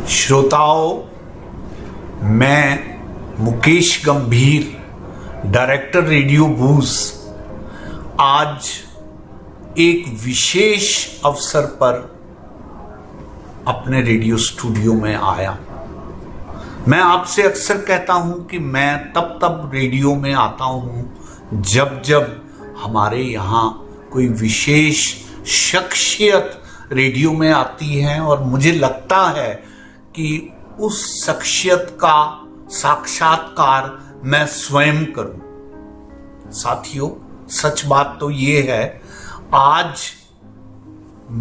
श्रोताओं, मैं मुकेश गंभीर, डायरेक्टर रेडियो बूज, आज एक विशेष अवसर पर अपने रेडियो स्टूडियो में आया। मैं आपसे अक्सर कहता हूं कि मैं तब रेडियो में आता हूं जब हमारे यहाँ कोई विशेष शख्सियत रेडियो में आती है और मुझे लगता है कि उस शख्सियत का साक्षात्कार मैं स्वयं करूं। साथियों, सच बात तो ये है, आज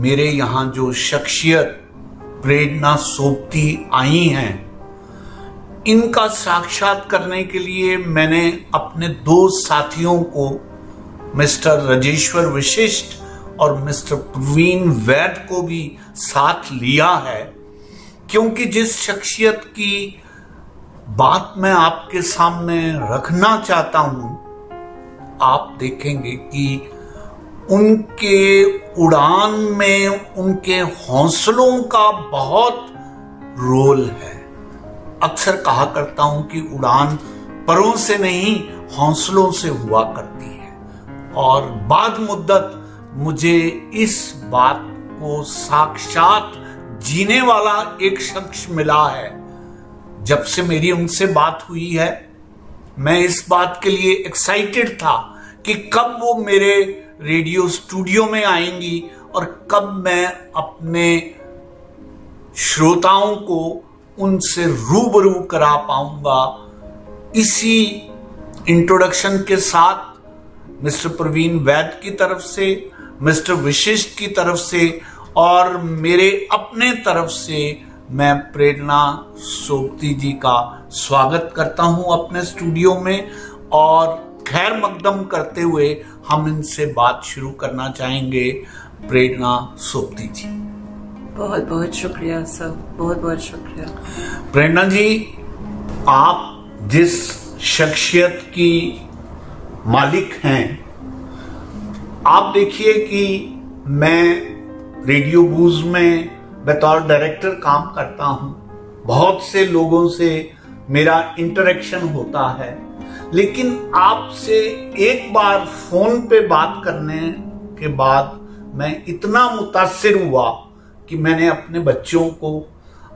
मेरे यहाँ जो शख्सियत प्रेरणा सोबती आई हैं, इनका साक्षात करने के लिए मैंने अपने दो साथियों को, मिस्टर राजेश्वर वशिष्ठ और मिस्टर प्रवीण वैद को भी साथ लिया है, क्योंकि जिस शख्सियत की बात मैं आपके सामने रखना चाहता हूं, आप देखेंगे कि उनके उड़ान में उनके हौसलों का बहुत रोल है। अक्सर कहा करता हूं कि उड़ान परों से नहीं, हौसलों से हुआ करती है, और बाद मुद्दत मुझे इस बात को साक्षात जीने वाला एक शख्स मिला है। जब से मेरी उनसे बात हुई है, मैं इस बात के लिए एक्साइटेड था कि कब वो मेरे रेडियो स्टूडियो में आएंगी और कब मैं अपने श्रोताओं को उनसे रूबरू करा पाऊंगा। इसी इंट्रोडक्शन के साथ मिस्टर प्रवीण वैद की तरफ से, मिस्टर वशिष्ठ की तरफ से और मेरे अपने तरफ से मैं प्रेरणा सोबती जी का स्वागत करता हूं अपने स्टूडियो में, और खैर मकदम करते हुए हम इनसे बात शुरू करना चाहेंगे। प्रेरणा सोबती जी, बहुत बहुत शुक्रिया सर, बहुत बहुत शुक्रिया। प्रेरणा जी, आप जिस शख्सियत की मालिक हैं, आप देखिए कि मैं रेडियो बूज में बतौर डायरेक्टर काम करता हूं, बहुत से लोगों से मेरा इंटरेक्शन होता है, लेकिन आपसे एक बार फोन पे बात करने के बाद मैं इतना मुतासिर हुआ कि मैंने अपने बच्चों को,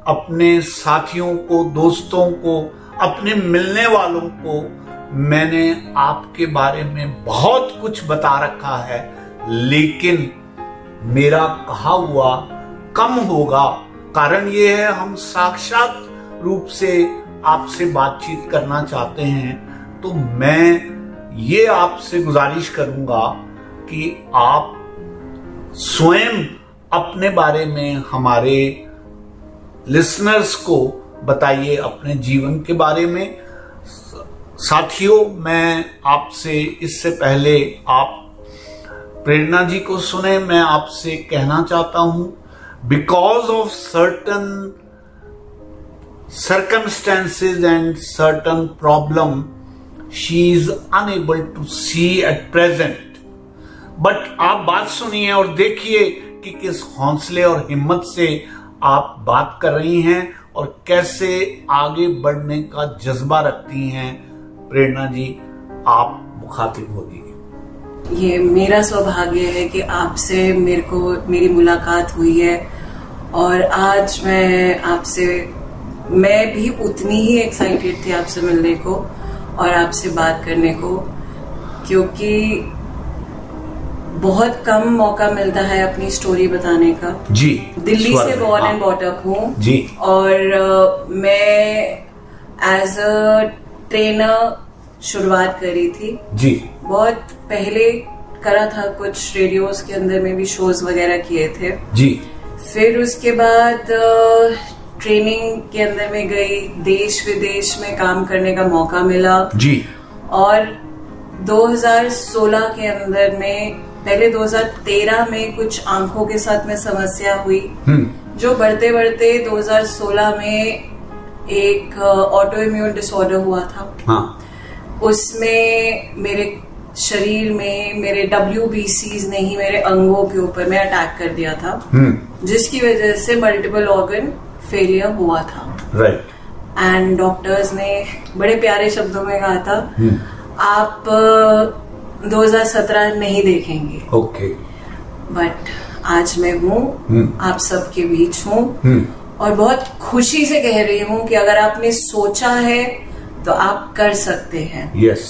अपने साथियों को, दोस्तों को, अपने मिलने वालों को मैंने आपके बारे में बहुत कुछ बता रखा है, लेकिन मेरा कहा हुआ कम होगा। कारण ये है, हम साक्षात रूप से आपसे बातचीत करना चाहते हैं, तो मैं ये आपसे गुजारिश करूंगा कि आप स्वयं अपने बारे में हमारे लिसनर्स को बताइए, अपने जीवन के बारे में। साथियों, मैं आपसे इससे पहले आप प्रेरणा जी को सुने, मैं आपसे कहना चाहता हूं, because of certain circumstances and certain problem, she is unable to see at present. But आप बात सुनिए और देखिए कि किस हौसले और हिम्मत से आप बात कर रही हैं और कैसे आगे बढ़ने का जज्बा रखती हैं। प्रेरणा जी, आप मुखातिब होगी। ये मेरा सौभाग्य है कि आपसे मेरी मुलाकात हुई है, और आज मैं भी उतनी ही एक्साइटेड थी आपसे मिलने को और आपसे बात करने को, क्योंकि बहुत कम मौका मिलता है अपनी स्टोरी बताने का। जी, दिल्ली से बॉर्न एंड बॉट अप हूँ जी, और मैं एज अ ट्रेनर शुरुआत करी थी जी। बहुत पहले करा था, कुछ रेडियोज के अंदर में भी शोज वगैरह किए थे जी। फिर उसके बाद ट्रेनिंग के अंदर में गई, देश विदेश में काम करने का मौका मिला जी, और 2016 के अंदर में, पहले 2013 में कुछ आंखों के साथ में समस्या हुई, जो बढ़ते बढ़ते 2016 में एक ऑटो इम्यून डिसऑर्डर हुआ था। हाँ। उसमें मेरे शरीर में मेरे WBCs ने ही मेरे अंगों के ऊपर में अटैक कर दिया था, जिसकी वजह से मल्टीपल ऑर्गन फेलियर हुआ था। राइट। एंड डॉक्टर्स ने बड़े प्यारे शब्दों में कहा था, आप 2017 नहीं देखेंगे। ओके। बट आज मैं हूँ, आप सबके बीच हूँ, और बहुत खुशी से कह रही हूँ कि अगर आपने सोचा है तो आप कर सकते हैं। यस।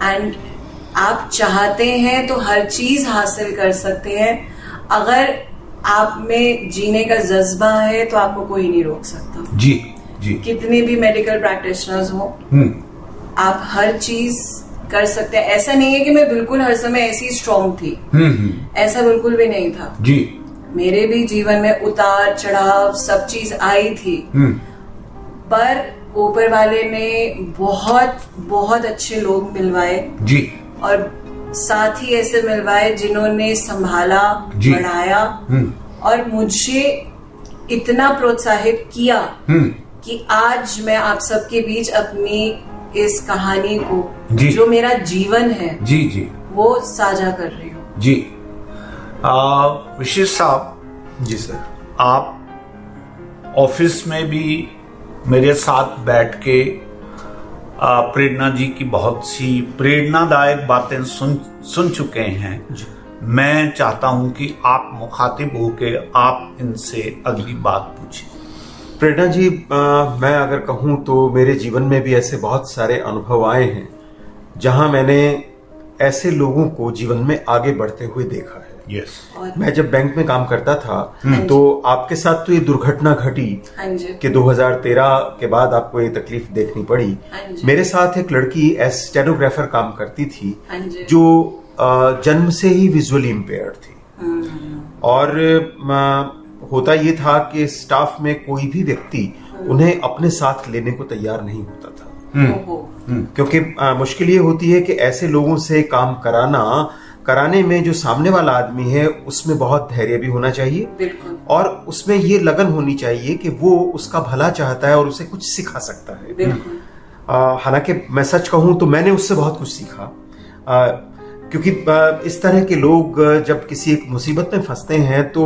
एंड आप चाहते हैं तो हर चीज हासिल कर सकते हैं। अगर आप में जीने का जज्बा है तो आपको कोई नहीं रोक सकता। जी जी। कितने भी मेडिकल प्रैक्टिशनर्स हो, आप हर चीज कर सकते हैं। ऐसा नहीं है कि मैं बिल्कुल हर समय ऐसी स्ट्रांग थी, ऐसा बिल्कुल भी नहीं था जी। मेरे भी जीवन में उतार चढ़ाव सब चीज आई थी, पर ऊपर वाले ने बहुत बहुत अच्छे लोग मिलवाए जी, और साथ ही ऐसे मिलवाए जिन्होंने संभाला, बढ़ाया और मुझे इतना प्रोत्साहित किया कि आज मैं आप सबके बीच अपनी इस कहानी को जो मेरा जीवन है जी जी वो साझा कर रही हूँ जी। विशेष साहब जी सर, आप ऑफिस में भी मेरे साथ बैठ के प्रेरणा जी की बहुत सी प्रेरणादायक बातें सुन चुके हैं। मैं चाहता हूं कि आप मुखातिब होके आप इनसे अगली बात पूछें। प्रेरणा जी, मैं अगर कहूं तो मेरे जीवन में भी ऐसे बहुत सारे अनुभव आए हैं जहां मैंने ऐसे लोगों को जीवन में आगे बढ़ते हुए देखा है। Yes. मैं जब बैंक में काम करता था तो आपके साथ तो ये दुर्घटना घटी कि 2013 के बाद आपको ये तकलीफ देखनी पड़ी। मेरे साथ एक लड़की एज स्टेनोग्राफर काम करती थी जो जन्म से ही विजुअली इम्पेयर्ड थी, और होता ये था कि स्टाफ में कोई भी व्यक्ति उन्हें अपने साथ लेने को तैयार नहीं होता था, क्योंकि मुश्किल ये होती है कि ऐसे लोगों से काम कराने में जो सामने वाला आदमी है उसमें बहुत धैर्य भी होना चाहिए और उसमें ये लगन होनी चाहिए कि वो उसका भला चाहता है और उसे कुछ सिखा सकता है। हालांकि मैं सच कहूं तो मैंने उससे बहुत कुछ सीखा, क्योंकि इस तरह के लोग जब किसी एक मुसीबत में फंसते हैं तो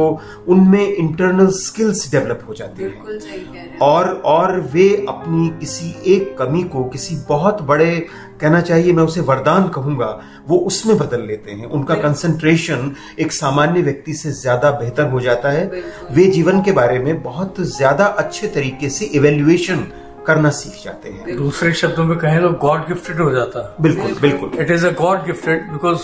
उनमें इंटरनल स्किल्स डेवलप हो जाती हैं और वे अपनी किसी एक कमी को किसी बहुत बड़े, कहना चाहिए मैं उसे वरदान कहूंगा, वो उसमें बदल लेते हैं। उनका कंसंट्रेशन एक सामान्य व्यक्ति से ज्यादा बेहतर हो जाता है। वे जीवन के बारे में बहुत ज्यादा अच्छे तरीके से इवेल्युएशन करना सीख जाते हैं। दूसरे शब्दों में कहें तो गॉड गिफ्टेड हो जाता है। बिल्कुल बिल्कुल, it is a God gifted, because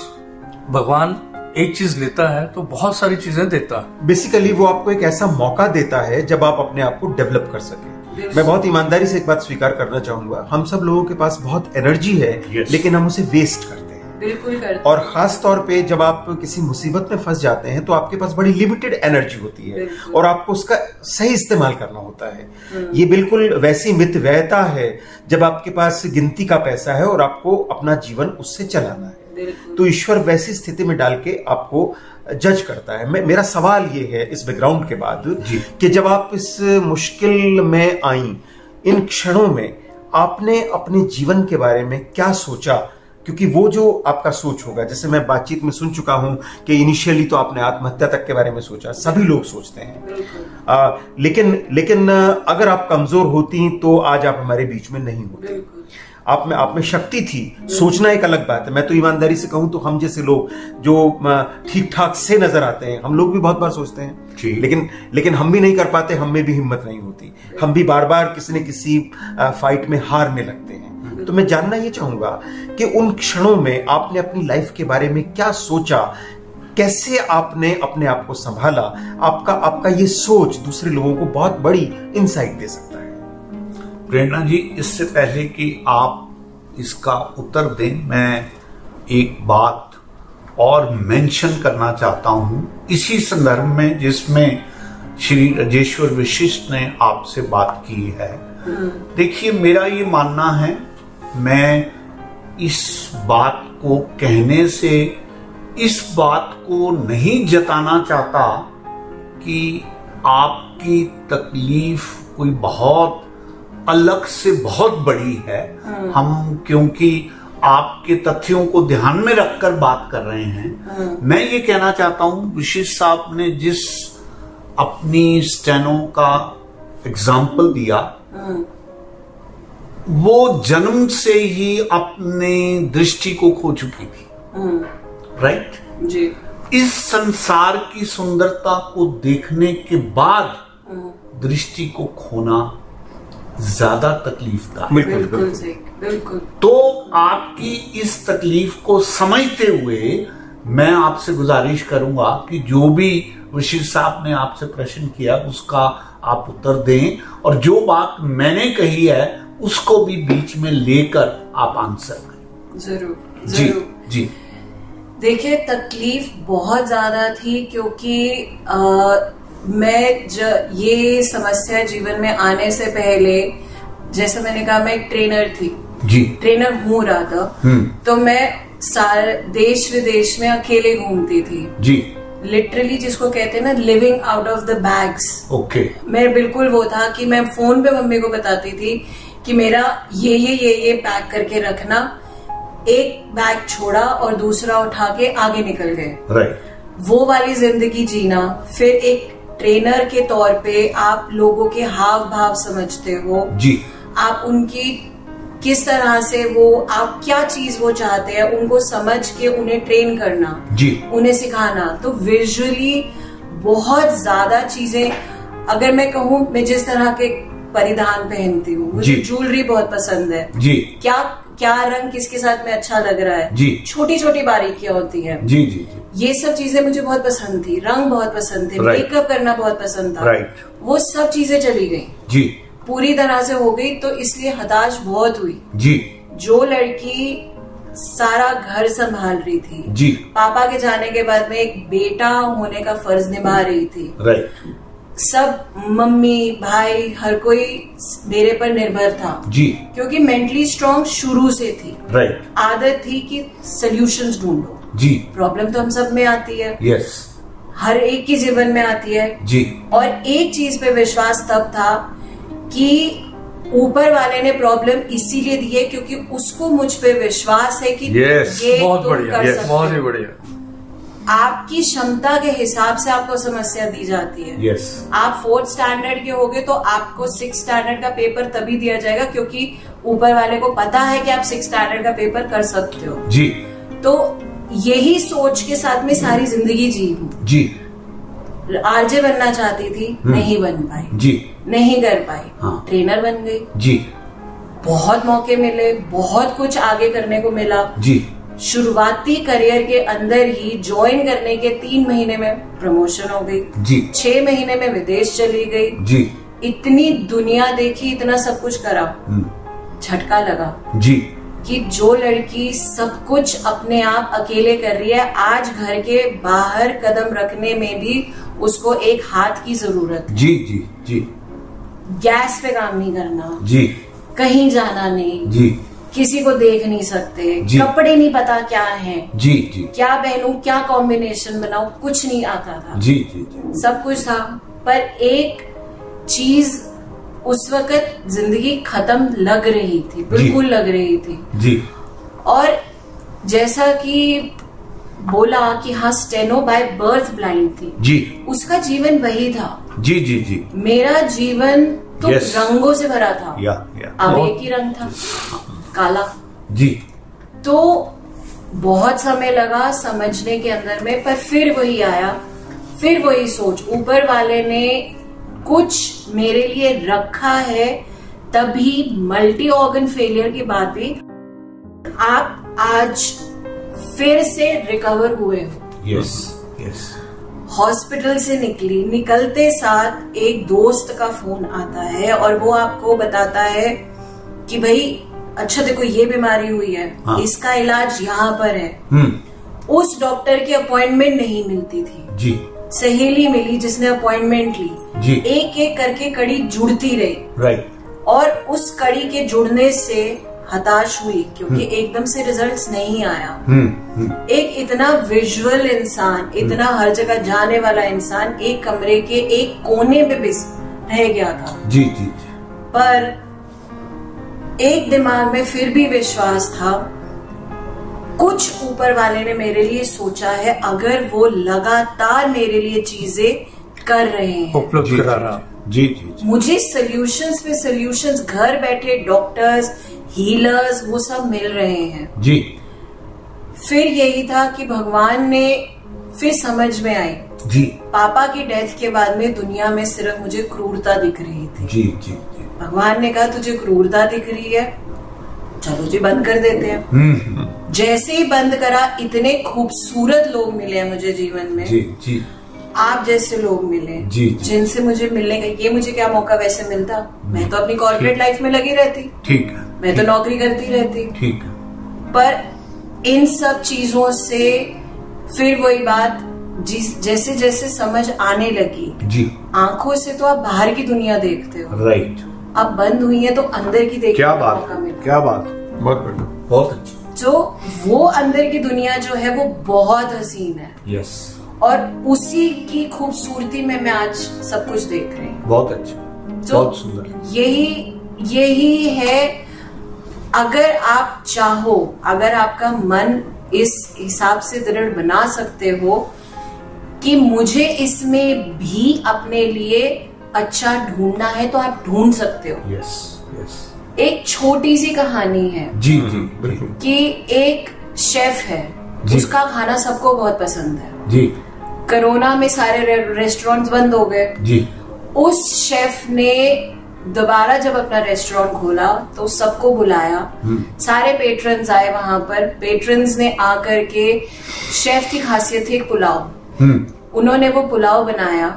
भगवान एक चीज लेता है तो बहुत सारी चीजें देता है। बेसिकली वो आपको एक ऐसा मौका देता है जब आप अपने आप को डेवलप कर सके। मैं बहुत ईमानदारी से एक बात स्वीकार करना चाहूंगा, हम सब लोगों के पास बहुत एनर्जी है, लेकिन हम उसे वेस्ट करते हैं। बिल्कुल करते हैं। और खास तौर पे जब आप किसी मुसीबत में फंस जाते हैं तो आपके पास बड़ी लिमिटेड एनर्जी होती है और आपको उसका सही इस्तेमाल करना होता है। ये बिल्कुल वैसी मितव्ययता है जब आपके पास गिनती का पैसा है और आपको अपना जीवन उससे चलाना है, तो ईश्वर वैसी स्थिति में डाल के आपको जज करता है। मेरा सवाल ये है इस बैकग्राउंड के बाद कि जब आप इस मुश्किल में आई, इन क्षणों में आपने अपने जीवन के बारे में क्या सोचा? क्योंकि वो जो आपका सोच होगा, जैसे मैं बातचीत में सुन चुका हूं कि इनिशियली तो आपने आत्महत्या तक के बारे में सोचा, सभी लोग सोचते हैं, लेकिन अगर आप कमजोर होती तो आज आप हमारे बीच में नहीं होती। आप में शक्ति थी, सोचना एक अलग बात है। मैं तो ईमानदारी से कहूं तो हम जैसे लोग जो ठीक ठाक से नजर आते हैं, हम लोग भी बहुत बार सोचते हैं, लेकिन हम भी नहीं कर पाते, हम में भी हिम्मत नहीं होती, हम भी बार बार किसी न किसी फाइट में हारने लगते हैं। तो मैं जानना ये चाहूंगा कि उन क्षणों में आपने अपनी लाइफ के बारे में क्या सोचा, कैसे आपने अपने आप को संभाला? आपका ये सोच दूसरे लोगों को बहुत बड़ी इंसाइट दे सकता है। प्रेरणा जी, इससे पहले कि आप इसका उत्तर दें, मैं एक बात और मेंशन करना चाहता हूं इसी संदर्भ में जिसमें श्री राजेश्वर वशिष्ठ ने आपसे बात की है। देखिए, मेरा ये मानना है, मैं इस बात को कहने से इस बात को नहीं जताना चाहता कि आपकी तकलीफ कोई बहुत अलग से बहुत बड़ी है। हम क्योंकि आपके तथ्यों को ध्यान में रखकर बात कर रहे हैं, मैं ये कहना चाहता हूं, विशिष्ट साहब ने जिस अपनी स्टेनो का एग्जाम्पल दिया, वो जन्म से ही अपने दृष्टि को खो चुकी थी, राइट जी। इस संसार की सुंदरता को देखने के बाद दृष्टि को खोना ज्यादा तकलीफदायक। बिल्कुल सही, बिल्कुल। तो आपकी इस तकलीफ को समझते हुए मैं आपसे गुजारिश करूंगा कि जो भी वशीर साहब ने आपसे प्रश्न किया उसका आप उत्तर दें, और जो बात मैंने कही है उसको भी बीच में लेकर आप आंसर करें। जरूर, जी जरूर। जी। देखिए, तकलीफ बहुत ज्यादा थी क्योंकि मैं ये समस्या जीवन में आने से पहले, जैसे मैंने कहा, मैं एक ट्रेनर थी जी, ट्रेनर हूँ राधा। तो मैं सारे देश विदेश में अकेले घूमती थी जी, लिटरली, जिसको कहते हैं ना living out of the bags. Okay. मैं बिल्कुल वो था कि मैं फोन पे मम्मी को बताती थी कि मेरा ये पैक करके रखना, एक बैग छोड़ा और दूसरा उठा के आगे निकल गए, राइट। वो वाली जिंदगी जीना। फिर एक ट्रेनर के तौर पे आप लोगों के हाव भाव समझते हो जी, आप उनकी किस तरह से वो, आप क्या चीज वो चाहते हैं उनको समझ के उन्हें ट्रेन करना जी, उन्हें सिखाना। तो विजुअली बहुत ज्यादा चीजें, अगर मैं कहूँ, मैं जिस तरह के परिधान पहनती हूँ, मुझे ज्वेलरी बहुत पसंद है जी, क्या रंग किसके साथ में अच्छा लग रहा है जी, छोटी छोटी बारीकियां होती हैं जी जी जी, ये सब चीजें मुझे बहुत पसंद थी, रंग बहुत पसंद थे, मेकअप करना बहुत पसंद था, वो सब चीजें चली गई जी, पूरी तरह से हो गई। तो इसलिए हताश बहुत हुई जी। जो लड़की सारा घर संभाल रही थी जी, पापा के जाने के बाद में एक बेटा होने का फर्ज निभा रही थी, राइट। सब मम्मी भाई हर कोई मेरे पर निर्भर था जी, क्योंकि मेंटली स्ट्रांग शुरू से थी, राइट। आदत थी कि सॉल्यूशंस ढूंढो। जी, प्रॉब्लम तो हम सब में आती है, यस, हर एक के जीवन में आती है जी। और एक चीज पे विश्वास तब था कि ऊपर वाले ने प्रॉब्लम इसीलिए दी है क्योंकि उसको मुझ पे विश्वास है कि ये बहुत तुम बढ़िया, कर सकते बहुत ही हो। बढ़िया। आपकी क्षमता के हिसाब से आपको समस्या दी जाती है। यस। आप 4th स्टैंडर्ड के होगे तो आपको 6th स्टैंडर्ड का पेपर तभी दिया जाएगा क्योंकि ऊपर वाले को पता है कि आप 6th स्टैंडर्ड का पेपर कर सकते हो जी। तो यही सोच के साथ में सारी जिंदगी जी हूँ जी। आरजे बनना चाहती थी, नहीं बन पाई जी, नहीं कर पाई, हाँ। ट्रेनर बन गई जी, बहुत मौके मिले, बहुत कुछ आगे करने को मिला जी। शुरुआती करियर के अंदर ही ज्वाइन करने के 3 महीने में प्रमोशन हो गई जी, 6 महीने में विदेश चली गई जी, इतनी दुनिया देखी, इतना सब कुछ करा, झटका लगा जी, कि जो लड़की सब कुछ अपने आप अकेले कर रही है, आज घर के बाहर कदम रखने में भी उसको एक हाथ की जरूरत है। जी, जी, जी, गैस पे काम नहीं करना, जी, कहीं जाना नहीं, जी, किसी को देख नहीं सकते, जी। कपड़े नहीं पता क्या है, जी, जी, क्या पहनूं, क्या कॉम्बिनेशन बनाऊं, कुछ नहीं आता था। जी, जी, जी, सब कुछ था, पर एक चीज उस वक्त जिंदगी खत्म लग रही थी, बिल्कुल लग रही थी। जी। और जैसा कि बोला कि हाँ, स्टेनो बाय बर्थ ब्लाइंड थी जी, उसका जीवन वही था। जी, जी, जी, मेरा जीवन तो Yes. रंगों से भरा था, या अब एक ही रंग था, काला। जी, तो बहुत समय लगा समझने के अंदर में, पर फिर वही आया, फिर वही सोच, ऊपर वाले ने कुछ मेरे लिए रखा है, तभी मल्टी ऑर्गन फेलियर के बाद भी आप आज फिर से रिकवर हुए हो। Yes, yes. हॉस्पिटल से निकलते साथ एक दोस्त का फोन आता है और वो आपको बताता है कि भाई अच्छा देखो ये बीमारी हुई है, हाँ। इसका इलाज यहाँ पर है। उस डॉक्टर की अपॉइंटमेंट नहीं मिलती थी जी, सहेली मिली जिसने अपॉइंटमेंट ली जी। एक एक करके कड़ी जुड़ती रही, राइट। और उस कड़ी के जुड़ने से हताश हुई क्योंकि एकदम से रिजल्ट्स नहीं आया। एक इतना विजुअल इंसान, इतना हर जगह जाने वाला इंसान एक कमरे के एक कोने में रह गया था। जी, जी, जी। पर एक दिमाग में फिर भी विश्वास था, कुछ ऊपर वाले ने मेरे लिए सोचा है, अगर वो लगातार मेरे लिए चीजें कर रहे हैं, उपलब्ध करा रहा, जी जी जी। मुझे सॉल्यूशंस पे सॉल्यूशंस, घर बैठे डॉक्टर्स, हीलर्स, वो सब मिल रहे हैं जी। फिर यही था कि भगवान ने फिर समझ में आई जी पापा की डेथ के बाद में दुनिया में सिर्फ मुझे क्रूरता दिख रही थी। जी जी जी। भगवान ने कहा तुझे क्रूरता दिख रही है, चलो जी बंद कर देते हैं। जैसे ही बंद करा, इतने खूबसूरत लोग मिले हैं मुझे जीवन में। जी जी। आप जैसे लोग मिले जी, जी। जिनसे मुझे मिलने का, ये मुझे क्या मौका वैसे मिलता, मैं तो अपनी कॉर्पोरेट लाइफ में लगी रहती, ठीक है, मैं तो नौकरी करती रहती। ठीक है। पर इन सब चीजों से फिर वही बात, जैसे जैसे समझ आने लगी, जी। आंखों से तो आप बाहर की दुनिया देखते हो, राइट। अब बंद हुई है तो अंदर की देखने क्या का बात, मौका मिला। क्या बात, बहुत बढ़िया, बहुत अच्छा। जो वो अंदर की दुनिया जो है वो बहुत हसीन है, यस। और उसी की खूबसूरती में मैं आज सब कुछ देख रही हूँ। बहुत अच्छा, तो बहुत सुंदर। यही है, अगर आप चाहो, अगर आपका मन इस हिसाब से दृढ़ बना सकते हो कि मुझे इसमें भी अपने लिए अच्छा ढूंढना है, तो आप ढूंढ सकते हो। Yes yes. एक छोटी सी कहानी है जी जी बिल्कुल। कि एक शेफ है, जी। उसका खाना सबको बहुत पसंद है। जी कोरोना में सारे रेस्टोरेंट्स बंद हो गए। जी। उस शेफ ने दोबारा जब अपना रेस्टोरेंट खोला तो सबको बुलाया, सारे पेट्रन्स आए वहां पर। पेट्रन्स ने आकर के, शेफ की खासियत थी पुलाव, उन्होंने वो पुलाव बनाया,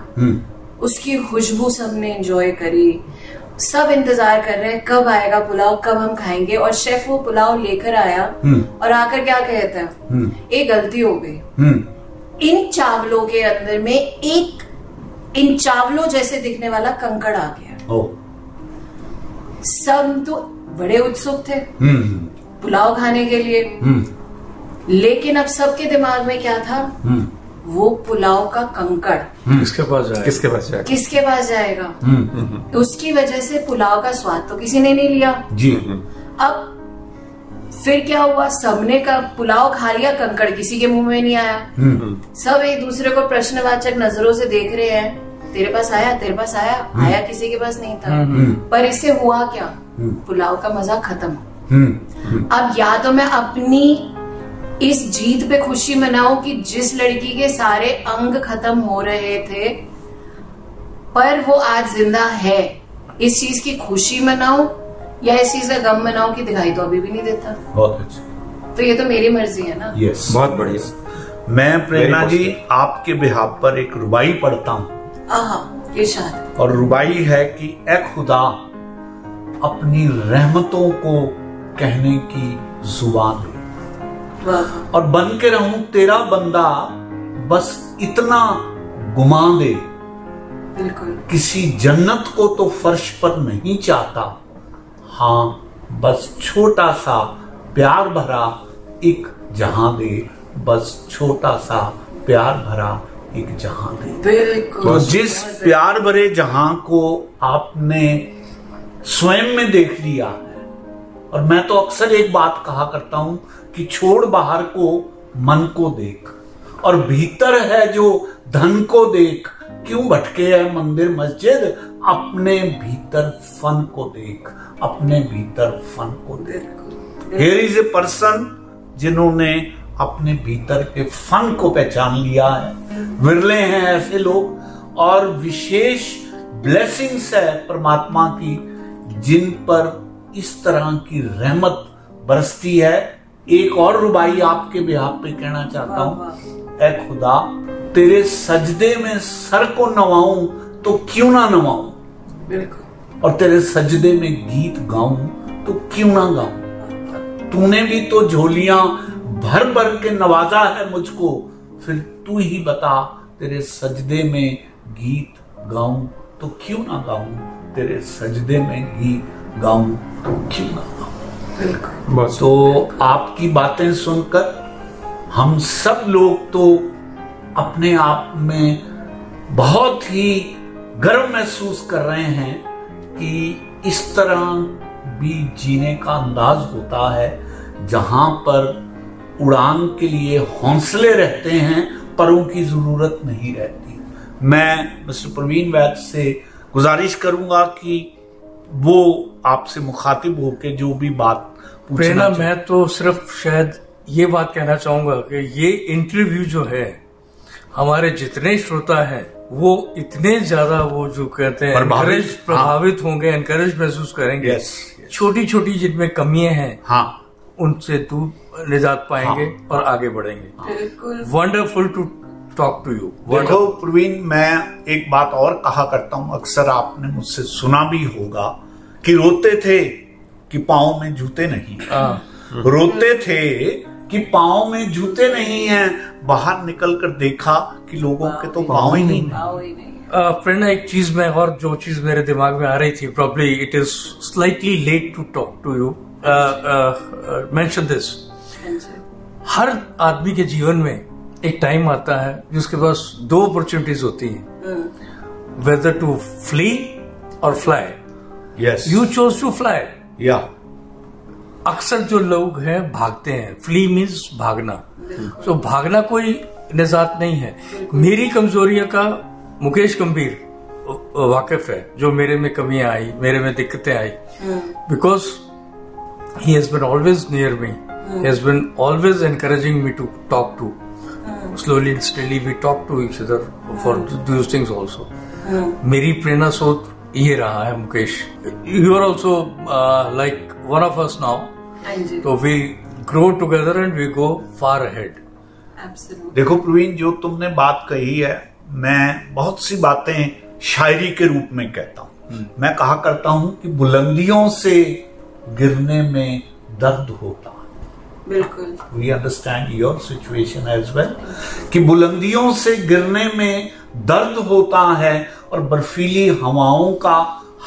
उसकी खुशबू सबने एंजॉय करी, सब इंतजार कर रहे हैं कब आएगा पुलाव, कब हम खाएंगे। और शेफ वो पुलाव लेकर आया और आकर क्या कहता है, एक गलती हो गई, इन चावलों के अंदर में एक इन चावलों जैसे दिखने वाला कंकड़ आ गया। ओ। सब तो बड़े उत्सुक थे पुलाव खाने के लिए, लेकिन अब सबके दिमाग में क्या था, वो पुलाव का कंकड़ किसके पास जाएगा, किसके पास जाएगा, किसके पास जाएगा। उसकी वजह से पुलाव का स्वाद तो किसी ने नहीं लिया। जी। अब फिर क्या हुआ, सबने का पुलाव खा लिया, कंकड़ किसी के मुंह में नहीं आया। सब एक दूसरे को प्रश्नवाचक नजरों से देख रहे हैं, तेरे पास आया, तेरे पास आया, आया किसी के पास नहीं था। पर इससे हुआ क्या, पुलाव का मजा खत्म। अब या तो मैं अपनी इस जीत पे खुशी मनाऊं कि जिस लड़की के सारे अंग खत्म हो रहे थे पर वो आज जिंदा है, इस चीज की खुशी मनाऊं, या इस चीज का गम मनाऊं कि दिखाई तो अभी भी नहीं देता। बहुत अच्छा। तो ये तो मेरी मर्जी है ना। यस, बहुत बढ़िया। मैं प्रेरणा जी आपके बिहाफ पर एक रुबाई पढ़ता हूँ। इरशाद। और रुबाई है कि ए खुदा, अपनी रहमतों को कहने की जुबान दे, और बन के रहूं तेरा बंदा, बस इतना गुमा दे। बिल्कुल। किसी जन्नत को तो फर्श पर नहीं चाहता, हाँ बस छोटा सा प्यार भरा एक जहां दे, बस छोटा सा प्यार भरा एक जहां दे। बिल्कुल। तो जिस प्यार भरे जहां को आपने स्वयं में देख लिया है, और मैं तो अक्सर एक बात कहा करता हूं कि छोड़ बाहर को, मन को देख, और भीतर है जो धन को देख, क्यों भटके है मंदिर मस्जिद, अपने भीतर फन को देख, अपने भीतर फन को देख। हियर इज ए पर्सन जिन्होंने अपने भीतर के फन को पहचान लिया है। विरले हैं ऐसे लोग, और विशेष ब्लेसिंग्स है परमात्मा की जिन पर इस तरह की रहमत बरसती है। एक और रुबाई आपके बिहाफ पे कहना चाहता हूं। ऐ खुदा, तेरे सजदे में सर को नवाऊं तो क्यों ना नवाऊं, बिल्कुल, और तेरे सजदे में गीत गाऊं तो क्यों ना गाऊं। तूने भी तो झोलियां भर भर के नवाजा है मुझको, फिर तू ही बता तेरे सजदे में गीत गाऊं तो क्यों ना गाऊं, तेरे सजदे में गीत गाऊं तो क्यों ना गाऊं। तो आपकी बातें सुनकर हम सब लोग तो अपने आप में बहुत ही गर्व महसूस कर रहे हैं कि इस तरह भी जीने का अंदाज होता है जहां पर उड़ान के लिए हौसले रहते हैं, परों की जरूरत नहीं रहती। मैं मिस्टर प्रवीण वैद्य से गुजारिश करूंगा कि वो आपसे मुखातिब होके जो भी बात प्रेरणा, मैं तो सिर्फ शायद ये बात कहना चाहूंगा कि ये इंटरव्यू जो है, हमारे जितने श्रोता हैं वो इतने ज्यादा वो जो कहते हैं प्रभावित होंगे, एनकरेज महसूस करेंगे। yes. छोटी छोटी जिनमें कमियां हैं, हाँ, उनसे दूर निजात पाएंगे, हाँ, और आगे बढ़ेंगे। बिल्कुल। Wonderful to talk to you. देखो प्रवीण, मैं एक बात और कहा करता हूं, अक्सर आपने मुझसे सुना भी होगा कि रोते थे कि पाँव में जूते नहीं, रोते थे कि पाँव में जूते नहीं हैं, बाहर निकल कर देखा कि लोगों के तो पाँव ही नहीं। प्रेरणा, एक चीज में और जो चीज मेरे दिमाग में आ रही थी, probably it is slightly late to talk to you, mention this. हर आदमी के जीवन में एक टाइम आता है जिसके पास दो अपॉर्चुनिटीज होती हैं, वेदर टू फ्ली और fly. Yes, you chose to fly. या अक्सर जो लोग हैं भागते हैं, फ्ली मीन्स भागना। तो भागना कोई निजात नहीं है। मेरी कमजोरियों का मुकेश गंभीर वाकिफ है, जो मेरे में कमियां आई, मेरे में दिक्कतें आई, because he has been always near me, he has been always encouraging me to talk to. Slowly and steadily we talk to each other for those things also. मेरी प्रेरणा स्रोत ये रहा है Mukesh. You are also like one of us now, तो we grow together and we go far ahead. देखो प्रवीण, जो तुमने बात कही है, मैं बहुत सी बातें शायरी के रूप में कहता हूँ। मैं कहा करता हूँ कि बुलंदियों से गिरने में दर्द होता है। बिल्कुल, we understand your situation as well, कि बुलंदियों से गिरने में दर्द होता है और बर्फीली हवाओं का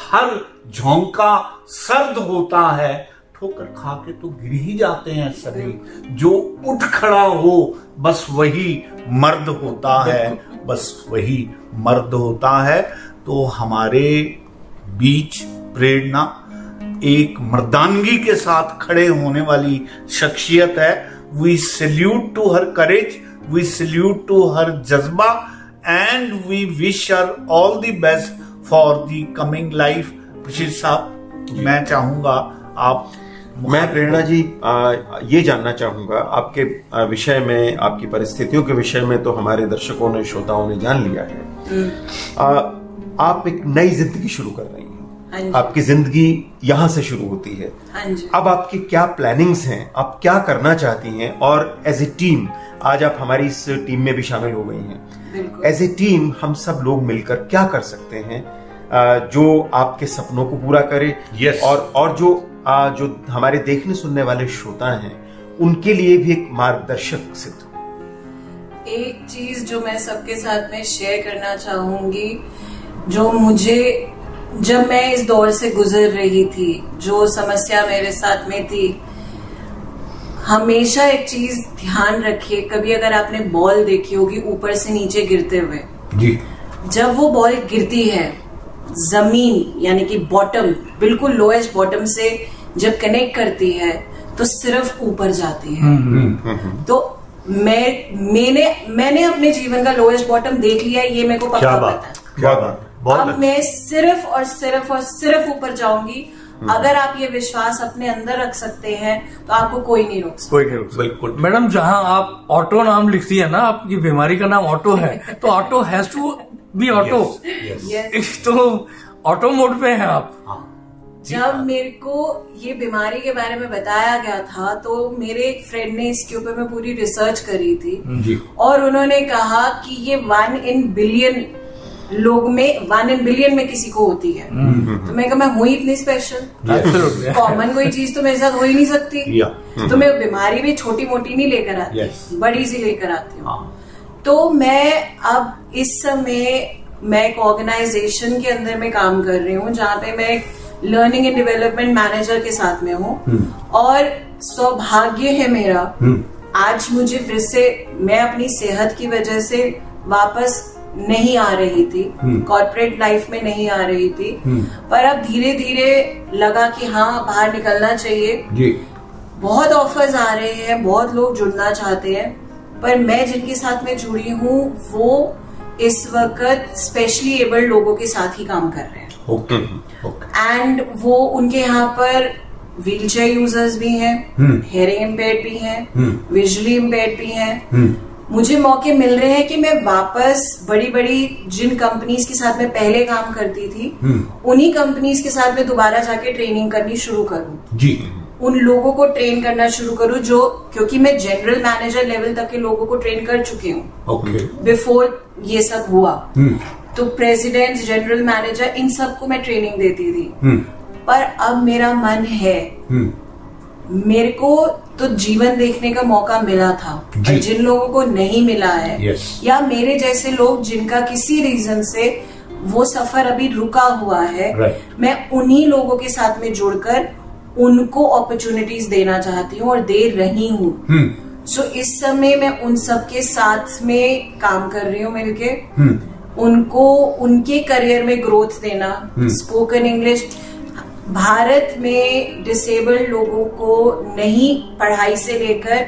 हर झोंका सर्द होता है। ठोकर खा के तो गिर ही जाते हैं सभी, जो उठ खड़ा हो बस वही मर्द होता है, बस वही मर्द होता है। तो हमारे बीच प्रेरणा एक मर्दानगी के साथ खड़े होने वाली शख्सियत है। We salute to her courage, we salute to her जज्बा, and we wish her all the best for the coming life. Bashir sahab, मैं चाहूंगा आप। मैं प्रेरणा जी ये जानना चाहूंगा आपके विषय में, आपकी परिस्थितियों के विषय में तो हमारे दर्शकों ने, श्रोताओं ने जान लिया है। आप एक नई जिंदगी शुरू कर रही हैं, आपकी जिंदगी यहाँ से शुरू होती है। अब आपकी क्या प्लानिंग्स हैं, आप क्या करना चाहती हैं, और एज ए टीम, आज आप हमारी इस टीम में भी शामिल हो गई हैं। एज ए टीम हम सब लोग मिलकर क्या कर सकते हैं जो आपके सपनों को पूरा करे, yes. और जो हमारे देखने सुनने वाले श्रोता हैं उनके लिए भी एक मार्गदर्शक सिद्ध हो। एक चीज जो मैं सबके साथ में शेयर करना चाहूंगी, जो मुझे, जब मैं इस दौर से गुजर रही थी, जो समस्या मेरे साथ में थी, हमेशा एक चीज ध्यान रखिए, कभी अगर आपने बॉल देखी होगी ऊपर से नीचे गिरते हुए जी, जब वो बॉल गिरती है जमीन यानी कि बॉटम, बिल्कुल लोएस्ट बॉटम से जब कनेक्ट करती है तो सिर्फ ऊपर जाती है। तो मैंने अपने जीवन का लोएस्ट बॉटम देख लिया, ये मेरे को पक्का पता है। अब मैं सिर्फ और सिर्फ और सिर्फ ऊपर जाऊंगी। अगर आप ये विश्वास अपने अंदर रख सकते हैं तो आपको कोई नहीं रोक सकता। बिल्कुल। मैडम, जहां आप ऑटो नाम लिखती है ना, आपकी बीमारी का नाम ऑटो है, तो auto has to be auto. तो ऑटो मोड पे हैं आप। जब मेरे को ये बीमारी के बारे में बताया गया था तो मेरे एक फ्रेंड ने इसके ऊपर में पूरी रिसर्च करी थी जी। और उन्होंने कहा कि ये 1 in billion लोग में, 1 in billion में किसी को होती है। तो मैं कहा, मैं हुई इतनी स्पेशल, कॉमन कोई चीज तो मेरे साथ हो ही नहीं सकती। तो मैं बीमारी भी छोटी मोटी नहीं लेकर आती, बड़ी सी लेकर आती हूँ। तो मैं अब इस समय मैं एक ऑर्गेनाइजेशन के अंदर में काम कर रही हूँ जहाँ पे मैं लर्निंग एंड डेवलपमेंट मैनेजर के साथ में हूँ। और सौभाग्य है मेरा, आज मुझे फिर से, मैं अपनी सेहत की वजह से वापस नहीं आ रही थी, कॉर्पोरेट लाइफ में नहीं आ रही थी, पर अब धीरे धीरे लगा कि हाँ बाहर निकलना चाहिए जी। बहुत ऑफर्स आ रहे हैं, बहुत लोग जुड़ना चाहते हैं, पर मैं जिनके साथ में जुड़ी हूँ वो इस वक्त स्पेशली एबल्ड लोगों के साथ ही काम कर रहे हैं। ओके। एंड वो उनके यहाँ पर व्हील चेयर यूजर्स भी हैं, हेयरिंग इम्पेयर्ड भी हैं, विजुअली इम्पेयर्ड भी हैं। मुझे मौके मिल रहे हैं कि मैं वापस बड़ी बड़ी जिन कंपनीज के साथ मैं पहले काम करती थी उन्हीं कंपनीज के साथ मैं दोबारा जाके ट्रेनिंग करनी शुरू करूं जी। उन लोगों को ट्रेन करना शुरू करूं जो, क्योंकि मैं जनरल मैनेजर लेवल तक के लोगों को ट्रेन कर चुकी हूँ ओके। बिफोर ये सब हुआ। तो प्रेसिडेंट, जनरल मैनेजर, इन सबको मैं ट्रेनिंग देती थी। पर अब मेरा मन है, मेरे को तो जीवन देखने का मौका मिला था, और जिन लोगों को नहीं मिला है या मेरे जैसे लोग जिनका किसी रीजन से वो सफर अभी रुका हुआ है, मैं उन्हीं लोगों के साथ में जुड़कर उनको अपॉर्चुनिटीज देना चाहती हूँ और दे रही हूँ। सो इस समय मैं उन सबके साथ में काम कर रही हूँ मिलके, उनको उनके करियर में ग्रोथ देना। स्पोकन इंग्लिश, भारत में डिसेबल्ड लोगों को नहीं पढ़ाई से लेकर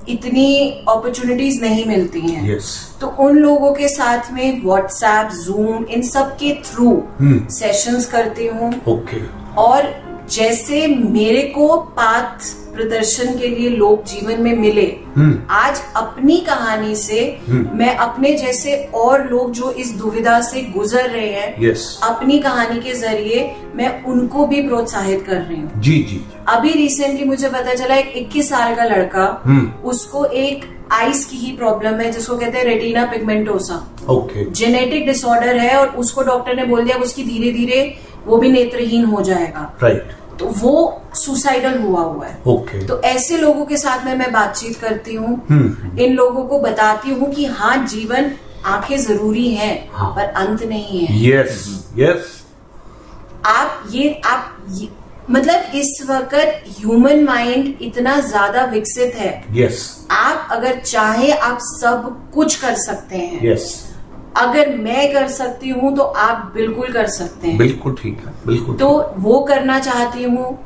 इतनी अपॉर्चुनिटीज नहीं मिलती हैं। तो उन लोगों के साथ में व्हाट्सएप, जूम, इन सब के थ्रू सेशंस करती हूँ। और जैसे मेरे को पाथ प्रदर्शन के लिए लोग जीवन में मिले, आज अपनी कहानी से मैं अपने जैसे और लोग जो इस दुविधा से गुजर रहे हैं, अपनी कहानी के जरिए मैं उनको भी प्रोत्साहित कर रही हूँ। जी जी। अभी रिसेंटली मुझे पता चला एक 21 साल का लड़का, उसको एक आइस की ही प्रॉब्लम है जिसको कहते हैं रेटिना पिगमेंटोसा। जेनेटिक डिसऑर्डर है और उसको डॉक्टर ने बोल दिया उसकी धीरे धीरे वो भी नेत्रहीन हो जाएगा। तो वो सुसाइडल हुआ है। तो ऐसे लोगों के साथ में मैं बातचीत करती हूँ, इन लोगों को बताती हूँ कि हाँ, जीवन, आंखें जरूरी हैं, पर अंत नहीं है। यस। आप मतलब इस वक्त ह्यूमन माइंड इतना ज्यादा विकसित है। आप अगर चाहे आप सब कुछ कर सकते हैं। अगर मैं कर सकती हूँ तो आप बिल्कुल कर सकते हैं। बिल्कुल ठीक है, बिल्कुल। तो वो करना चाहती हूँ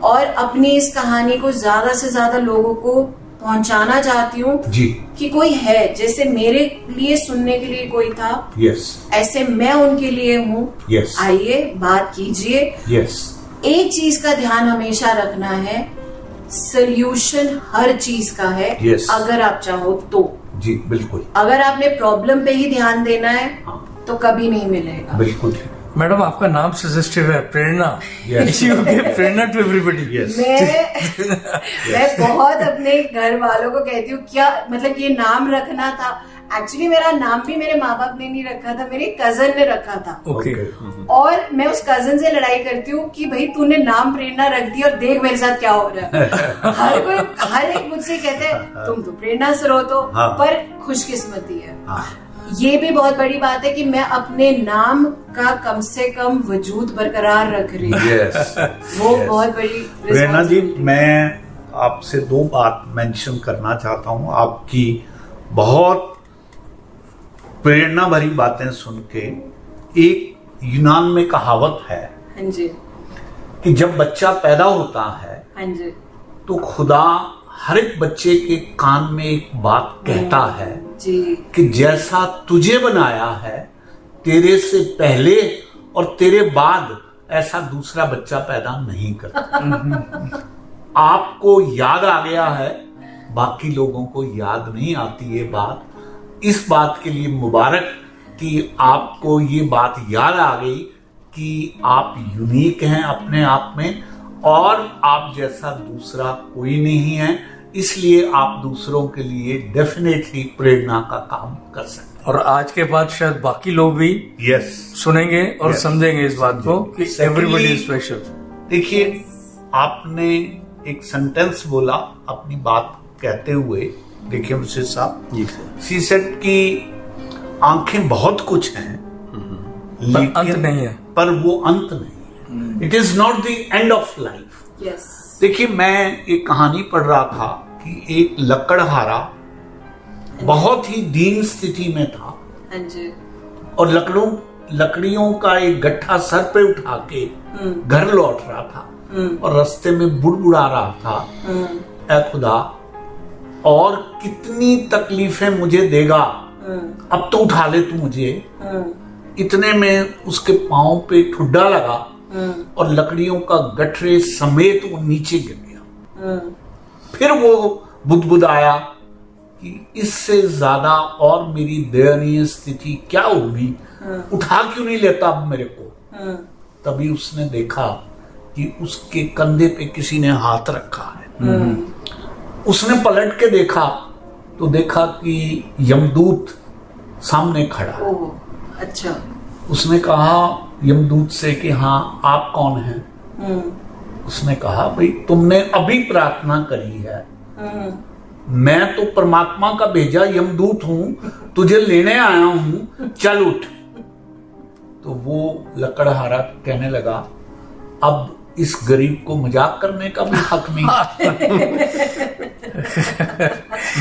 और अपनी इस कहानी को ज्यादा से ज्यादा लोगों को पहुंचाना चाहती हूँ कि कोई है, जैसे मेरे लिए सुनने के लिए कोई था, ऐसे मैं उनके लिए हूँ। आइए, बात कीजिए। एक चीज का ध्यान हमेशा रखना है, सोल्यूशन हर चीज का है, अगर आप चाहो तो। जी बिल्कुल। अगर आपने प्रॉब्लम पे ही ध्यान देना है तो कभी नहीं मिलेगा। बिल्कुल। मैडम, आपका नाम सजेस्टिव है, प्रेरणा। प्रेरणा टू एवरीबॉडी। मैं बहुत अपने घर वालों को कहती हूँ, क्या मतलब ये नाम रखना था। एक्चुअली मेरा नाम भी मेरे माँ बाप ने नहीं रखा था, मेरे कजन ने रखा था। और मैं उस कजन से लड़ाई करती हूँ कि भाई तूने नाम प्रेरणा रख दिया और देख मेरे साथ क्या हो रहा है। हर एक मुझसे कहते हैं तुम तो प्रेरणा से रहो तो, पर खुशकिस्मती है। ये भी बहुत बड़ी बात है कि मैं अपने नाम का कम से कम वजूद बरकरार रख रही हूँ। वो बहुत बड़ी। प्रेरणा जी, मैं आपसे दो बात मेंशन करना चाहता हूँ। आपकी बहुत प्रेरणा भरी बातें सुन के, एक यूनान में कहावत है कि जब बच्चा पैदा होता है तो खुदा हर एक बच्चे के कान में एक बात कहता है कि जैसा तुझे बनाया है, तेरे से पहले और तेरे बाद ऐसा दूसरा बच्चा पैदा नहीं करता। आपको याद आ गया है, बाकी लोगों को याद नहीं आती ये बात। इस बात के लिए मुबारक कि आपको ये बात याद आ गई कि आप यूनिक हैं अपने आप में और आप जैसा दूसरा कोई नहीं है, इसलिए आप दूसरों के लिए डेफिनेटली प्रेरणा का काम कर सकते हैं। और आज के बाद शायद बाकी लोग भी सुनेंगे और समझेंगे इस बात को कि एवरीबॉडी इज स्पेशल। देखिए, आपने एक सेंटेंस बोला अपनी बात कहते हुए, देखिए मुझसे साहब, सी सेड की आंखें बहुत कुछ हैं लेकिन अंत नहीं है, पर वो अंत नहीं है। It is not the end of life. देखिए, मैं एक कहानी पढ़ रहा था कि एक लकड़हारा बहुत ही दीन स्थिति में था और लकड़ियों का एक गट्ठा सर पे उठा के घर लौट रहा था और रास्ते में बुड़बुड़ा रहा था, ऐ खुदा और कितनी तकलीफें मुझे देगा, अब तो उठा ले तू मुझे। इतने में उसके पांव पे ठुड्डा लगा और लकड़ियों का गठरे समेत वो नीचे गिर गया। फिर वो बुदबुदाया कि इससे ज्यादा और मेरी दयनीय स्थिति क्या होगी, उठा क्यों नहीं लेता अब मेरे को। तभी उसने देखा कि उसके कंधे पे किसी ने हाथ रखा है। उसने पलट के देखा तो देखा कि यमदूत सामने खड़ा है। अच्छा। उसने कहा यमदूत से कि हाँ आप कौन हैं? उसने कहा भाई तुमने अभी प्रार्थना करी है, मैं तो परमात्मा का भेजा यमदूत हूं, तुझे लेने आया हूं, चल उठ। तो वो लकड़हारा कहने लगा अब इस गरीब को मजाक करने का भी हक नहीं।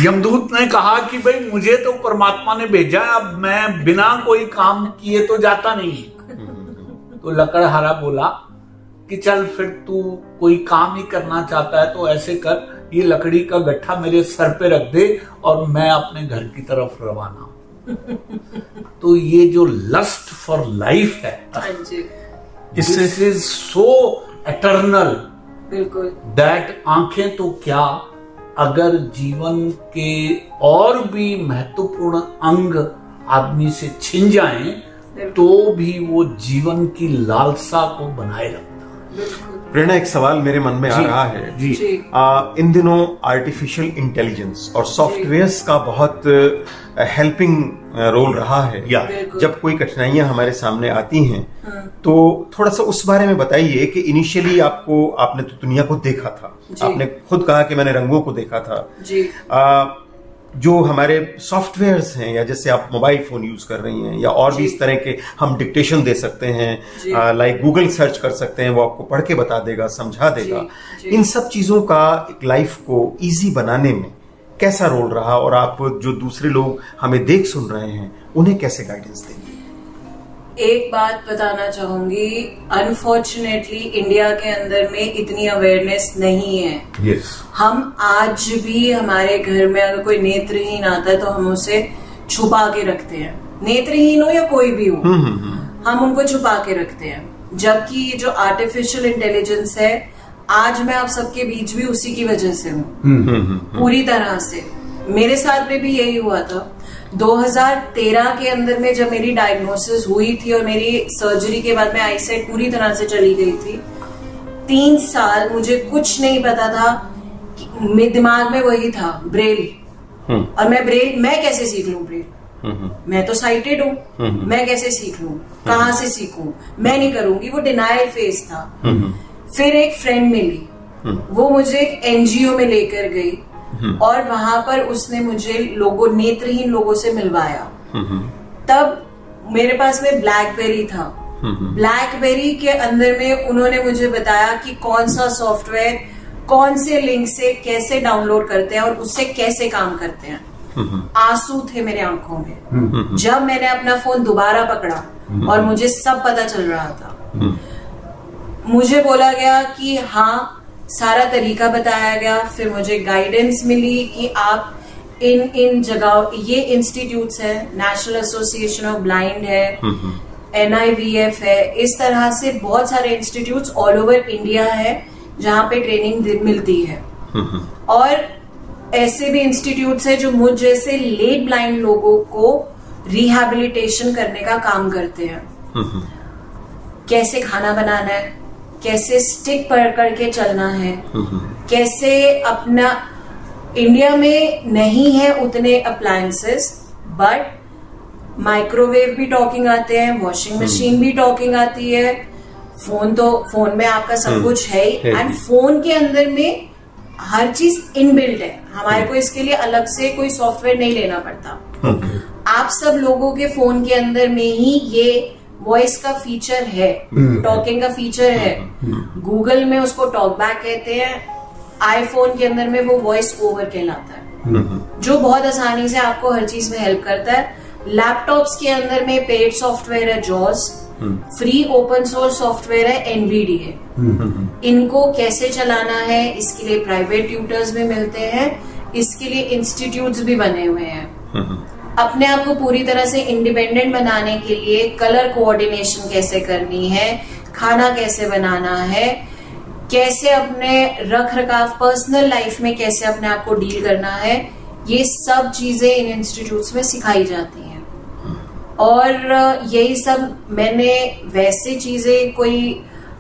यमदूत ने कहा कि भाई मुझे तो परमात्मा ने भेजा, अब मैं बिना कोई काम किए तो जाता नहीं। तो लकड़हारा बोला कि चल फिर तू कोई काम ही करना चाहता है तो ऐसे कर, ये लकड़ी का गट्ठा मेरे सर पे रख दे और मैं अपने घर की तरफ रवाना हूं। तो ये जो लस्ट फॉर लाइफ है, दिस इज सो एटर्नल, बिल्कुल, दैट आंखें तो क्या, अगर जीवन के और भी महत्वपूर्ण अंग आदमी से छिन जाएं तो भी वो जीवन की लालसा को बनाए रखता है। प्रेरणा, एक सवाल मेरे मन में आ रहा है जी। इन दिनों आर्टिफिशियल इंटेलिजेंस और सॉफ्टवेयर्स का बहुत हेल्पिंग रोल रहा है। जब कोई कठिनाइयां हमारे सामने आती हैं तो थोड़ा सा उस बारे में बताइए कि इनिशियली आपने तो दुनिया को देखा था, आपने खुद कहा कि मैंने रंगों को देखा था जी। जो हमारे सॉफ्टवेयर्स हैं या जैसे आप मोबाइल फोन यूज कर रही हैं या और भी इस तरह के हम डिक्टेशन दे सकते हैं, लाइक गूगल सर्च कर सकते हैं, वो आपको पढ़ के बता देगा, समझा देगा। इन सब चीजों का एक लाइफ को इजी बनाने में कैसा रोल रहा और आप जो दूसरे लोग हमें देख सुन रहे हैं उन्हें कैसे गाइडेंस देंगे? एक बात बताना चाहूंगी, अनफॉर्चुनेटली इंडिया के अंदर में इतनी अवेयरनेस नहीं है। हम आज भी हमारे घर में अगर कोई नेत्रहीन आता है तो हम उसे छुपा के रखते हैं, नेत्रहीन हो या कोई भी हो, हम उनको छुपा के रखते हैं। जबकि ये जो आर्टिफिशियल इंटेलिजेंस है, आज मैं आप सबके बीच भी उसी की वजह से हूँ, पूरी तरह से। मेरे साथ में भी यही हुआ था 2013 के अंदर में, जब मेरी डायग्नोसिस हुई थी और मेरी सर्जरी के बाद में आईसाइट पूरी तरह से चली गई थी। 3 साल मुझे कुछ नहीं पता था, मेरे दिमाग में वही था ब्रेल, और मैं कैसे सीख लूं ब्रेल, मैं तो साइटेड हूँ, मैं कैसे सीख लूं, कहाँ से सीखूं, मैं नहीं करूंगी। वो डिनायल फेज था। फिर एक फ्रेंड मिली, वो मुझे एक एनजीओ में लेकर गई और वहां पर उसने मुझे नेत्रहीन लोगों से मिलवाया। तब मेरे पास में ब्लैकबेरी था। ब्लैकबेरी के अंदर में उन्होंने मुझे बताया कि कौन सा सॉफ्टवेयर कौन से लिंक से कैसे डाउनलोड करते हैं और उससे कैसे काम करते हैं। आंसू थे मेरे आंखों में जब मैंने अपना फोन दोबारा पकड़ा और मुझे सब पता चल रहा था। मुझे बोला गया कि हाँ, सारा तरीका बताया गया। फिर मुझे गाइडेंस मिली कि आप इन जगह, ये इंस्टीट्यूट्स है, नेशनल एसोसिएशन ऑफ ब्लाइंड है, NIVF है, इस तरह से बहुत सारे इंस्टीट्यूट्स ऑल ओवर इंडिया है जहां पे ट्रेनिंग मिलती है। और ऐसे भी इंस्टीट्यूट्स है जो मुझ जैसे लेट ब्लाइंड लोगों को रिहैबिलिटेशन करने का काम करते हैं। कैसे खाना बनाना है, कैसे स्टिक पकड़ के चलना है, कैसे अपना, इंडिया में नहीं है उतने अप्लायंसेस, बट माइक्रोवेव भी टॉकिंग आते हैं, वॉशिंग मशीन भी टॉकिंग आती है, फोन में आपका सब कुछ है ही, एंड फोन के अंदर में हर चीज इनबिल्ट है। हमारे को इसके लिए अलग से कोई सॉफ्टवेयर नहीं लेना पड़ता। आप सब लोगों के फोन के अंदर में ही ये वॉइस का फीचर है, टॉकिंग का फीचर है। गूगल में उसको टॉक बैक कहते हैं, आईफोन के अंदर में वो वॉइस ओवर कहलाता है, जो बहुत आसानी से आपको हर चीज में हेल्प करता है। लैपटॉप्स के अंदर में पेड सॉफ्टवेयर है जॉस, फ्री ओपन सोर्स सॉफ्टवेयर है NVDA। इनको कैसे चलाना है, इसके लिए प्राइवेट ट्यूटर्स भी मिलते हैं, इसके लिए इंस्टीट्यूट्स भी बने हुए हैं। अपने आप को पूरी तरह से इंडिपेंडेंट बनाने के लिए कलर कोऑर्डिनेशन कैसे करनी है, खाना कैसे बनाना है, कैसे अपने रख रखाव पर्सनल लाइफ में कैसे अपने आप को डील करना है, ये सब चीजें इन इंस्टीट्यूट्स में सिखाई जाती हैं। और यही सब मैंने वैसे चीजें कोई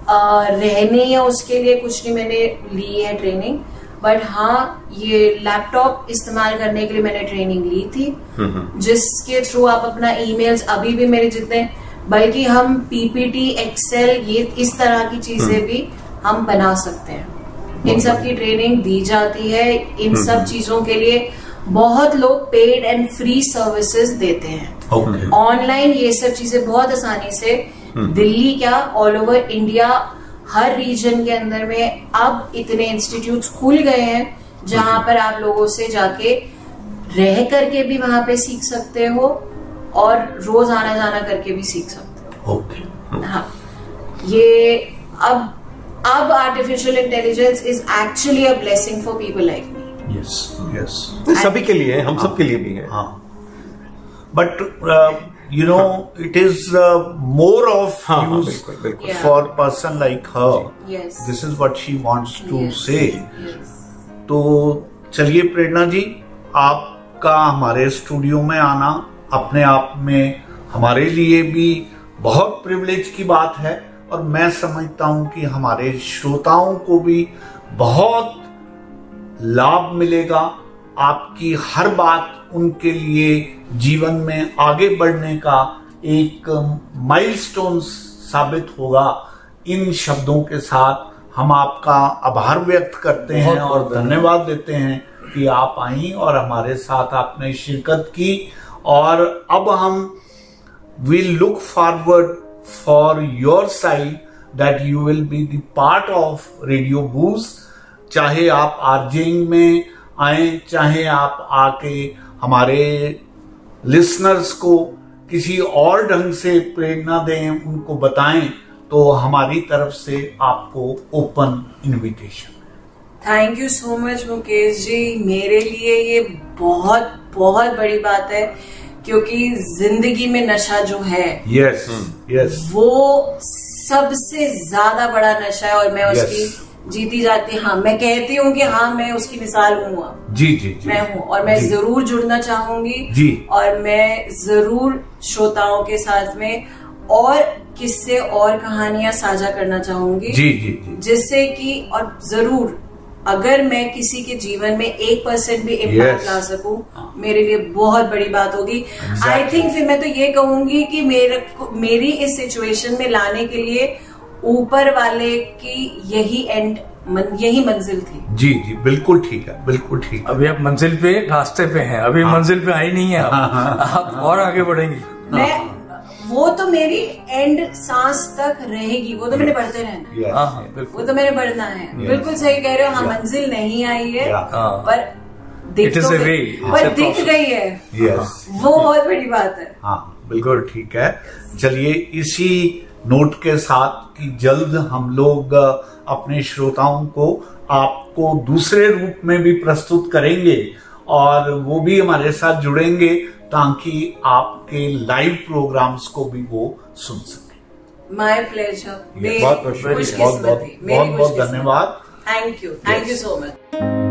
रहने या उसके लिए कुछ नहीं मैंने ली है ट्रेनिंग, बट हाँ ये लैपटॉप इस्तेमाल करने के लिए मैंने ट्रेनिंग ली थी, जिसके थ्रू आप अपना ईमेल्स अभी भी मेरे जितने, बल्कि हम पीपीटी, एक्सेल, ये इस तरह की चीजें भी हम बना सकते हैं। इन सब की ट्रेनिंग दी जाती है। इन सब चीजों के लिए बहुत लोग पेड एंड फ्री सर्विसेज देते हैं। ऑनलाइन ये सब चीजें बहुत आसानी से दिल्ली क्या ऑल ओवर इंडिया हर रीजन के अंदर में अब इतने इंस्टीट्यूट्स खुल गए हैं जहां पर आप लोगों से जाके रह करके भी वहां पे सीख सकते हो और रोज आना जाना करके भी सीख सकते हो। हाँ, ये अब artificial intelligence is actually a blessing for people like me. Yes सभी के लिए, हम सब के लिए भी है। हाँ, but you know, it is more of use for person like her. Yes. This is what she wants to say. Yes. तो चलिए प्रेरणा जी, आपका हमारे स्टूडियो में आना अपने आप में हमारे लिए भी बहुत प्रिविलेज की बात है, और मैं समझता हूं कि हमारे श्रोताओं को भी बहुत लाभ मिलेगा। आपकी हर बात उनके लिए जीवन में आगे बढ़ने का एक माइलस्टोन साबित होगा। इन शब्दों के साथ हम आपका आभार व्यक्त करते हैं और धन्यवाद देते हैं कि आप आई और हमारे साथ आपने शिरकत की। और अब हम will look forward for your side that you will be the part of radio boost, चाहे आप आरजेइंग में आए, चाहे आप आके हमारे लिसनर्स को किसी और ढंग से प्रेरणा दें, उनको बताएं, तो हमारी तरफ से आपको open invitation. Thank you so much Mukesh ji. मेरे लिए ये बहुत बहुत बड़ी बात है, क्योंकि जिंदगी में नशा जो है यस वो सबसे ज्यादा बड़ा नशा है, और मैं उसकी जीती जाती, हाँ मैं कहती हूँ कि हाँ मैं उसकी मिसाल हूँ। जी मैं हूँ, और मैं जरूर जुड़ना चाहूंगी जी, और मैं जरूर श्रोताओं के साथ में और किस्से और कहानियां साझा करना चाहूंगी जी, जिससे कि, और जरूर अगर मैं किसी के जीवन में 1% भी इम्पैक्ट ला सकूं, मेरे लिए बहुत बड़ी बात होगी। आई थिंक फिर मैं तो ये कहूंगी कि मेरी इस सिचुएशन में लाने के लिए ऊपर वाले की यही मंजिल थी। जी बिल्कुल ठीक है, बिल्कुल ठीक है। अभी आप मंजिल पे, रास्ते पे हैं, अभी मंजिल पे आई नहीं है आप और आगे बढ़ेंगी। मैं वो तो मेरी एंड सांस तक रहेगी, वो तो मैंने बढ़ते रहना है। वो तो मैंने बढ़ना है। बिल्कुल सही कह रहे हो। हाँ, मंजिल नहीं आई है, पर दिख गई है। वो बहुत बड़ी बात है। हाँ बिल्कुल ठीक है। चलिए इसी नोट के साथ कि जल्द हम लोग अपने श्रोताओं को आपको दूसरे रूप में भी प्रस्तुत करेंगे, और वो भी हमारे साथ जुड़ेंगे ताकि आपके लाइव प्रोग्राम्स को भी वो सुन सके। My pleasure. बहुत बहुत धन्यवाद। Thank you so much.